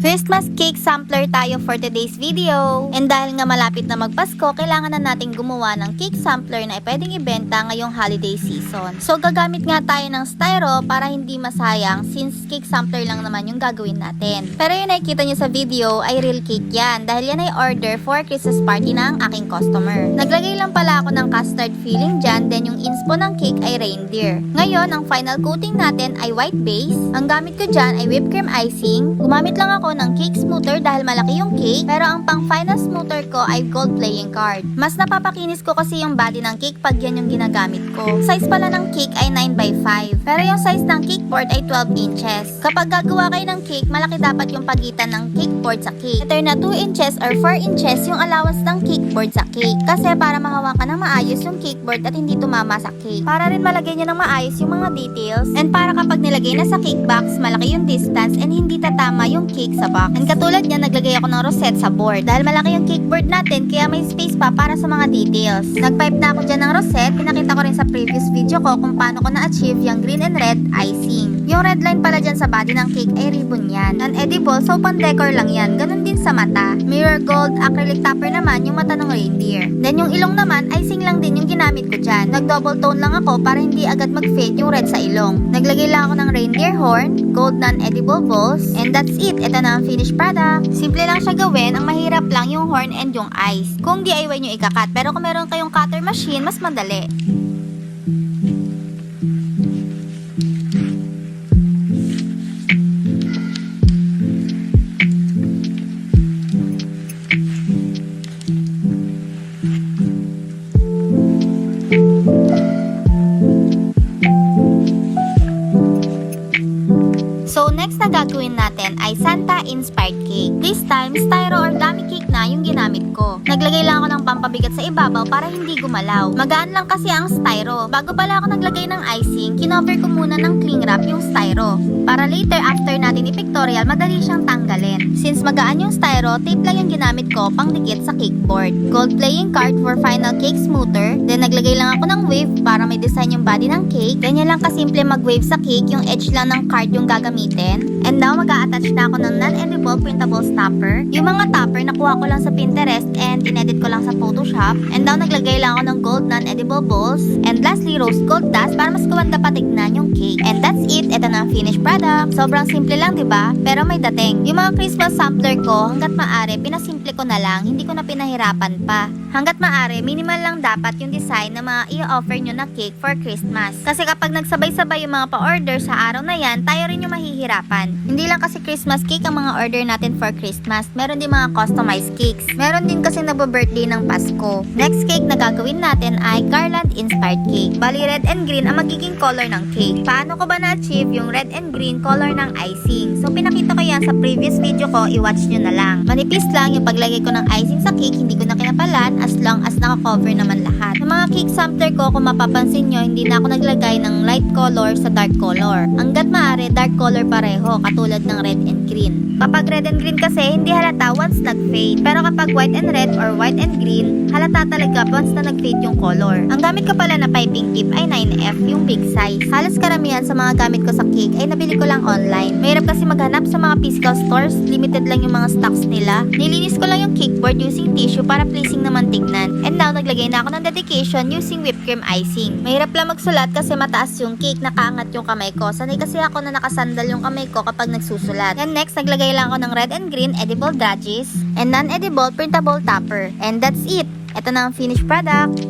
Christmas cake sampler tayo for today's video. And dahil nga malapit na magpasko, kailangan na natin gumawa ng cake sampler na pwedeng ibenta ngayong holiday season. So gagamit nga tayo ng styro para hindi masayang since cake sampler lang naman yung gagawin natin. Pero yung nakikita nyo sa video ay real cake yan dahil yan ay order for Christmas party ng aking customer. Naglagay lang pala ako ng custard filling dyan, then yung inspo ng cake ay reindeer. Ngayon, ang final coating natin ay white base. Ang gamit ko dyan ay whipped cream icing. Gumamit lang ako ng cake smoother dahil malaki yung cake, pero ang pang final smoother ko ay gold playing card. Mas napapakinis ko kasi yung body ng cake pag yan yung ginagamit ko. Size pala ng cake ay 9x5, pero yung size ng cake board ay 12 inches. Kapag gagawa kayo ng cake, malaki dapat yung pagitan ng cake board sa cake. Better na 2 inches or 4 inches yung allowance ng cake board sa cake, kasi para mahawakan ng maayos yung cake board at hindi tumama sa cake. Para rin malagay nyo ng maayos yung mga details, and para kapag nilagay na sa cake box, malaki yung distance and hindi tatama yung cake sa box. And katulad niya, naglagay ako ng rosette sa board. Dahil malaki yung cake board natin, kaya may space pa para sa mga details. Nagpipe na ako dyan ng rosette. Pinakita ko rin sa previous video ko kung paano ko na-achieve yung green and red icing. Yung red line pala dyan sa body ng cake ay ribbon yan. Non-edible, so pan-decor lang yan. Ganun din sa mata. Mirror gold, acrylic topper naman yung mata ng reindeer. Then yung ilong naman, icing lang din yung ginamit ko dyan. Nag-double tone lang ako para hindi agad mag-fade yung red sa ilong. Naglagay lang ako ng reindeer horn, gold non-edible balls, and that's it. Ito na ang finished product. Simple lang siya gawin, ang mahirap lang yung horn and yung eyes. Kung DIY nyo ikakat, pero kung meron kayong cutter machine, mas madali. So next na gagawin natin ay Santa-inspired cake. This time, styro or dummy cake na yung ginamit ko. Naglagay lang ako ng pampabigat sa ibabaw para hindi gumalaw. Magaan lang kasi ang styro. Bago pala ako naglagay ng icing, kinover ko muna ng cling wrap yung styro. Para later, after natin i-pictorial, madali siyang tanggalin. Since magaan yung styro, tape lang yung ginamit ko pang dikit sa cake board. Gold playing card for final cake smoother. Then naglagay lang ako ng wave para may design yung body ng cake. Ganyan lang kasimple mag-wave sa cake, yung edge lang ng card yung gagamitin. And now, mag-a-attach na ako ng non-edible printable stopper. Yung mga topper, nakuha ko lang sa Pinterest and inedit ko lang sa Photoshop. And now, naglagay lang ako ng gold non-edible balls. And lastly, rose gold dust para mas gawanda patignan yung cake. And that's it. Ito na ang finished product. Sobrang simple lang, diba? Pero may dating. Yung mga Christmas sampler ko, hanggat maaari, pinasimple ko na lang. Hindi ko na pinahirapan pa. Hanggat maaari, minimal lang dapat yung design na mga i-offer nyo na cake for Christmas. Kasi kapag nagsabay-sabay yung mga pa-order sa araw na yan, tayo rin yung mahihirapan. Hindi lang kasi Christmas cake ang mga order natin for Christmas. Meron din mga customized cakes. Meron din kasi nagbo-birthday ng Pasko. Next cake na gagawin natin ay garland-inspired cake. Bali, red and green ang magiging color ng cake. Paano ko ba na-achieve yung red and green color ng icing? So, pinakita ko yan sa previous video ko. I-watch nyo na lang. Manipis lang yung paglagay ko ng icing sa cake. Hindi ko na kinapalan as long as naka-cover naman lahat. Sa mga cake sampler ko, kung mapapansin nyo, hindi na ako naglagay ng light color sa dark color. Hanggat maaari, dark color pareho, katulad ng red and green. Kapag red and green kasi, hindi halata once nag-fade. Pero kapag white and red or white and green, halata talaga once na nag-fade yung color. Ang gamit ko pala na piping tip ay 9F, yung big size. Halos karamihan sa mga gamit ko sa cake ay nabili ko lang online. Mahirap kasi maghanap sa mga physical stores, limited lang yung mga stocks nila. Nilinis ko lang yung cake board using tissue para pleasing naman tignan. And now, naglagay na ako ng dedication using whipped cream icing. Mahirap lang magsulat kasi mataas yung cake, nakaangat yung kamay ko. Sanay kasi ako na nakasandal yung kamay ko kapag nagsusulat. And next, naglagay lang ako ng red and green edible dodges and non-edible printable topper. And that's it. Ito na ang finished product.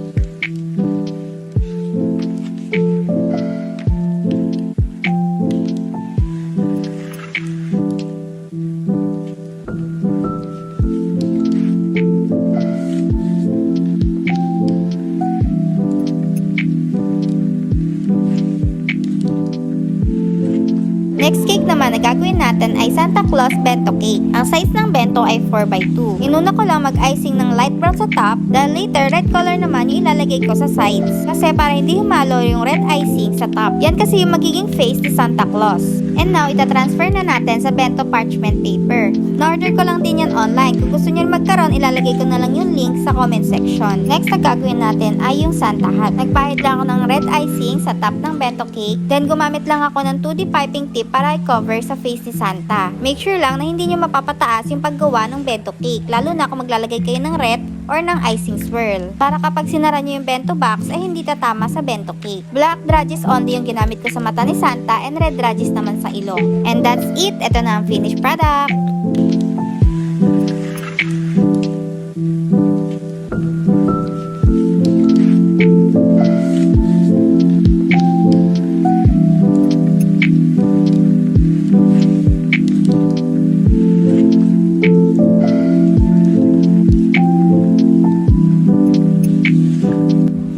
Next cake naman na gagawin natin ay Santa Claus bento cake. Ang size ng bento ay 4x2. Inuna ko lang mag-icing ng light brown sa top, then later red color naman yung ilalagay ko sa sides. Kasi para hindi humalo yung red icing sa top. Yan kasi yung magiging face ni Santa Claus. And now, itatransfer na natin sa bento parchment paper. Na-order ko lang din yan online. Kung gusto nyo magkaroon, ilalagay ko na lang yung link sa comment section. Next na gagawin natin ay yung Santa hat. Nagpahid lang ako ng red icing sa top ng bento cake. Then, gumamit lang ako ng 2D piping tip para i-cover sa face ni Santa. Make sure lang na hindi nyo mapapataas yung paggawa ng bento cake, lalo na kung maglalagay kayo ng ret or ng icing swirl. Para kapag sinara nyo yung bento box ay hindi tatama sa bento cake. Black dragis only yung ginamit ko sa mata ni Santa and red dragis naman sa ilong. And that's it. Ito na ang finished product.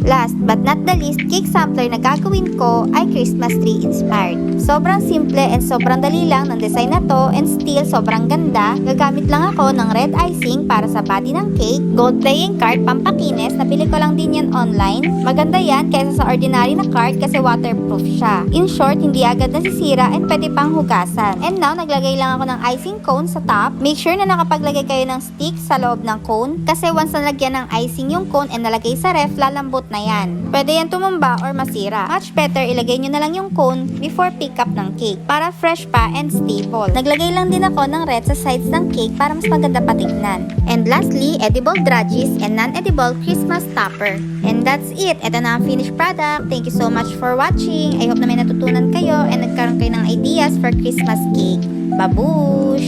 Last but not the least, cake sampler na gagawin ko ay Christmas tree inspired. Sobrang simple and sobrang dali lang ng design na to and still sobrang ganda. Gagamit lang ako ng red icing para sa body ng cake, gold playing card pampakinis, nabili ko lang din yan online. Maganda yan kaysa sa ordinary na card kasi waterproof siya. In short, hindi agad nasisira and pwede pang hugasan. And now, naglagay lang ako ng icing cone sa top. Make sure na nakapaglagay kayo ng stick sa loob ng cone kasi once nalagyan ng icing yung cone and nalagay sa ref, lalambot na yan. Pwede yan tumumba or masira. Much better, ilagay nyo na lang yung cone before pick up ng cake para fresh pa and stable. Naglagay lang din ako ng red sa sides ng cake para mas maganda patignan. And lastly, edible dragis and non-edible Christmas topper. And that's it. Ito na ang finished product. Thank you so much for watching. I hope na may natutunan kayo and nagkaroon kayo ng ideas for Christmas cake. Babush!